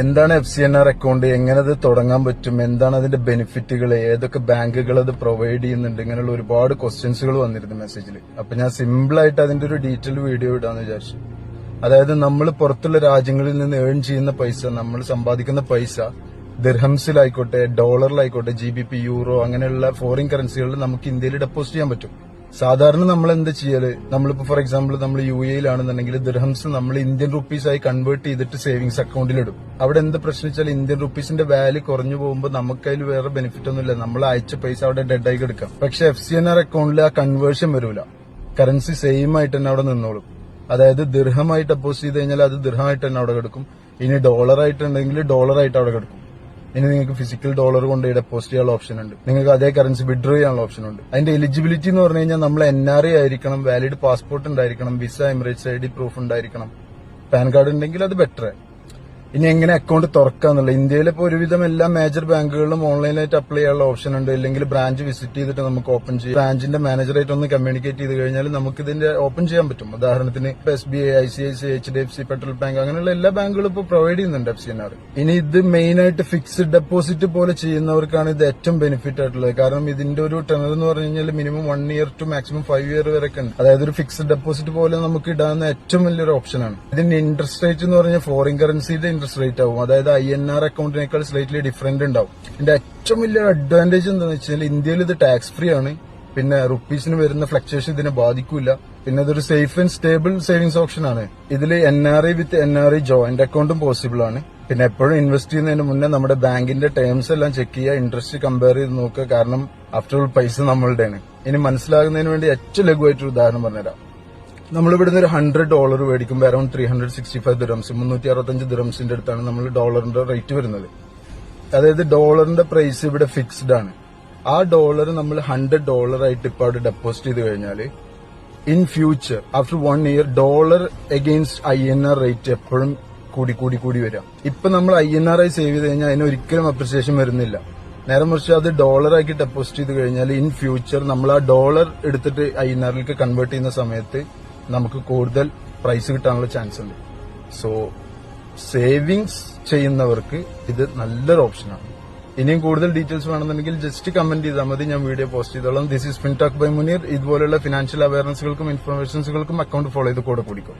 എന്താണ് FCNR account, എങ്ങനെ അത് തുടങ്ങാൻ പറ്റും, എന്താണ് അതിന്റെ ബെനിഫിറ്റുകൾ, ഏതൊക്കെ ബാങ്കുകൾ അത് പ്രൊവൈഡ് ചെയ്യുന്നുണ്ട്, ഇങ്ങനെയുള്ള ഒരുപാട് ക്വസ്റ്റ്യൻസുകൾ വന്നിരുന്നു മെസ്സേജിൽ. അപ്പൊ ഞാൻ സിമ്പിൾ ആയിട്ട് അതിന്റെ ഒരു ഡീറ്റെയിൽ വീഡിയോ ഇടാന്ന് വിചാരിച്ചു. അതായത് നമ്മൾ പുറത്തുള്ള രാജ്യങ്ങളിൽ നിന്ന് ഏൺ ചെയ്യുന്ന പൈസ, നമ്മൾ സമ്പാദിക്കുന്ന പൈസ ദിർഹംസിലായിക്കോട്ടെ, ഡോളറിലായിക്കോട്ടെ, GBP, യൂറോ അങ്ങനെയുള്ള ഫോറിൻ കറൻസികളിൽ നമുക്ക് ഇന്ത്യയിൽ ഡെപ്പോസിറ്റ് ചെയ്യാൻ പറ്റും. സാധാരണ നമ്മൾ എന്താ ചെയ്യല്, നമ്മളിപ്പോ ഫോർ എക്സാമ്പിൾ നമ്മൾ UAE-യിലാണെന്നുണ്ടെങ്കിൽ ദിർഹംസ് നമ്മൾ ഇന്ത്യൻ റുപ്പീസായി കൺവേർട്ട് ചെയ്തിട്ട് സേവിങ്സ് അക്കൗണ്ടിൽ ഇടും. അവിടെ എന്ത് പ്രശ്നം വെച്ചാൽ ഇന്ത്യൻ റുപ്പീസിന്റെ വാല്യൂ കുറഞ്ഞു പോകുമ്പോൾ നമുക്ക് അതിൽ വേറെ ബെനിഫിറ്റ് ഒന്നുമില്ല, നമ്മൾ അയച്ച പൈസ അവിടെ ഡെഡ് ആയി കിടക്കാം. പക്ഷെ FCNR അക്കൗണ്ടിൽ ആ കൺവേർഷൻ വരൂല, കറൻസി സെയിം ആയിട്ട് തന്നെ അവിടെ നിന്നോളും. അതായത് ദിർഹമായി ഡെപ്പോസിറ്റ് ചെയ്ത് കഴിഞ്ഞാൽ അത് ദിർഹമായിട്ട് തന്നെ അവിടെ കിടക്കും. ഇനി ഡോളറായിട്ടുണ്ടെങ്കിൽ ഡോളറായിട്ട് അവിടെ കിടക്കും. ഇനി നിങ്ങൾക്ക് ഫിസിക്കൽ ഡോളർ കൊണ്ട് ഡെപ്പോസിറ്റ് ചെയ്യാനുള്ള ഓപ്ഷൻ ഉണ്ട്, നിങ്ങൾക്ക് അതേ കറൻസി വിഡ്രോ ചെയ്യാനുള്ള ഓപ്ഷൻ ഉണ്ട്. അതിന്റെ എലിജിബിലിറ്റി എന്ന് പറഞ്ഞു കഴിഞ്ഞാൽ നമ്മൾ NRI ആയിരിക്കണം, വാലിഡ് പാസ്പോർട്ട് ഉണ്ടായിരിക്കണം, വിസ, എമിറേറ്റ്സ് ID പ്രൂഫ് ഉണ്ടായിരിക്കണം, പാൻ കാർഡ് ഉണ്ടെങ്കിൽ അത് ബെറ്റർ. ഇനി എങ്ങനെ അക്കൗണ്ട് തുറക്കാന്നുള്ളത്, ഇന്ത്യയിലെ ഇപ്പോൾ ഒരുവിധം എല്ലാ മേജർ ബാങ്കുകളിലും ഓൺലൈനായിട്ട് അപ്ലൈ ചെയ്യാനുള്ള ഓപ്ഷൻ ഉണ്ട്. ഇല്ലെങ്കിൽ ബ്രാഞ്ച് വിസിറ്റ് ചെയ്തിട്ട് നമുക്ക് ഓപ്പൺ ചെയ്യാം. ബ്രാഞ്ചിന്റെ മാനേജറായിട്ട് ഒന്ന് കമ്മ്യൂണിക്കേറ്റ് ചെയ്ത് കഴിഞ്ഞാൽ നമുക്ക് ഇതിന്റെ ഓപ്പൺ ചെയ്യാൻ പറ്റും. ഉദാഹരണത്തിന് SBI, ICICI, HDFC, federal bank അങ്ങനെയുള്ള എല്ലാ ബാങ്കുകളും ഇപ്പോൾ പ്രൊവൈഡ് ചെയ്യുന്നുണ്ട് FCNR. ഇനി ഇത് മെയിൻ ആയിട്ട് ഫിക്സ്ഡ് ഡെപ്പോസിറ്റ് പോലെ ചെയ്യുന്നവർക്കാണ് ഇത് ഏറ്റവും ബെനിഫിറ്റ് ആയിട്ടുള്ളത്. കാരണം ഇതിന്റെ ഒരു ടെനർ എന്ന് പറഞ്ഞു കഴിഞ്ഞാൽ minimum 1 year to maximum 5 year വരെ ഉണ്ട്. അതായത് ഒരു ഫിക്സ്ഡ് ഡെപ്പോസിറ്റ് പോലെ നമുക്ക് ഇടാവുന്ന ഏറ്റവും വലിയൊരു ഓപ്ഷനാണ്. ഇതിന്റെ ഇൻട്രസ്റ്റ് റേറ്റ് എന്ന് പറഞ്ഞാൽ ഫോറിൻ കറൻസിയുടെ ഇൻട്രസ്റ്റ് റേറ്റ് ആവും. അതായത് INR അക്കൗണ്ടിനേക്കാൾ സ്ലൈറ്റ്ലി ഡിഫറന്റ് ഉണ്ടാവും. ഇതിന്റെ ഏറ്റവും വലിയ അഡ്വാൻറ്റേജ് എന്താണെന്ന് വെച്ചാൽ ഇന്ത്യയിൽ ഇത് ടാക്സ് ഫ്രീ ആണ്. പിന്നെ റുപ്പീസിന് വരുന്ന ഫ്ലക്ച്വേഷൻ ഇതിനെ ബാധിക്കില്ല. പിന്നെ ഇതൊരു safe and stable savings option ആണ്. ഇതിൽ NRI വിത്ത് NRI ജോയിന്റ് അക്കൗണ്ടും പോസിബിൾ ആണ്. പിന്നെ എപ്പോഴും ഇൻവെസ്റ്റ് ചെയ്യുന്നതിന് മുന്നേ നമ്മുടെ ബാങ്കിന്റെ ടേംസ് എല്ലാം ചെക്ക് ചെയ്യുക, ഇൻട്രസ്റ്റ് കമ്പയർ ചെയ്ത് നോക്കുക. കാരണം ആഫ്റ്റർ ഓൾ പൈസ നമ്മളുടെയാണ്. ഇനി മനസ്സിലാകുന്നതിന് വേണ്ടി ഏറ്റവും ലഘുവായിട്ടൊരു ഉദാഹരണം പറഞ്ഞുതരാം. നമ്മളിവിടുന്ന് ഒരു $100 മേടിക്കുമ്പോൾ അറൌണ്ട് 365 ദിർഹംസ്, 365 ദിർഹംസിന്റെ അടുത്താണ് നമ്മൾ ഡോളറിന്റെ റേറ്റ് വരുന്നത്. അതായത് ഡോളറിന്റെ പ്രൈസ് ഇവിടെ ഫിക്സ്ഡ് ആണ്. ആ ഡോളർ നമ്മൾ $100 ആയിട്ട് ഇപ്പൊ അവിടെ ഡെപ്പോസിറ്റ് ചെയ്ത് കഴിഞ്ഞാൽ in future after 1 year dollar against INR rate എപ്പോഴും കൂടി വരാം. ഇപ്പൊ നമ്മൾ INR ആയി സേവ് ചെയ്ത് കഴിഞ്ഞാൽ അതിന് ഒരിക്കലും അപ്രിസിയേഷൻ വരുന്നില്ല. നേരെ മറിച്ച് അത് ഡോളറാക്കി ഡെപ്പോസിറ്റ് ചെയ്ത് കഴിഞ്ഞാൽ ഇൻ ഫ്യൂച്ചർ നമ്മൾ ആ ഡോളർ എടുത്തിട്ട് INRലേക്ക് കൺവേർട്ട് ചെയ്യുന്ന സമയത്ത് നമുക്ക് കൂടുതൽ പ്രൈസ് കിട്ടാനുള്ള ചാൻസ് ഉണ്ട്. സോ സേവിങ്സ് ചെയ്യുന്നവർക്ക് ഇത് നല്ലൊരു ഓപ്ഷനാണ്. ഇനിയും കൂടുതൽ ഡീറ്റെയിൽസ് വേണമെന്നുണ്ടെങ്കിൽ ജസ്റ്റ് കമന്റ് ചെയ്താൽ മതി, ഞാൻ വീഡിയോ പോസ്റ്റ് ചെയ്തോളാം. This is Fintalk by Muneer. ഇതുപോലുള്ള ഫിനാൻഷ്യൽ അവയർനെസ്സുകൾക്കും ഇൻഫർമേഷൻസുകൾക്കും അക്കൗണ്ട് ഫോളോ ചെയ്ത് കൂടെ കൂടിക്കും.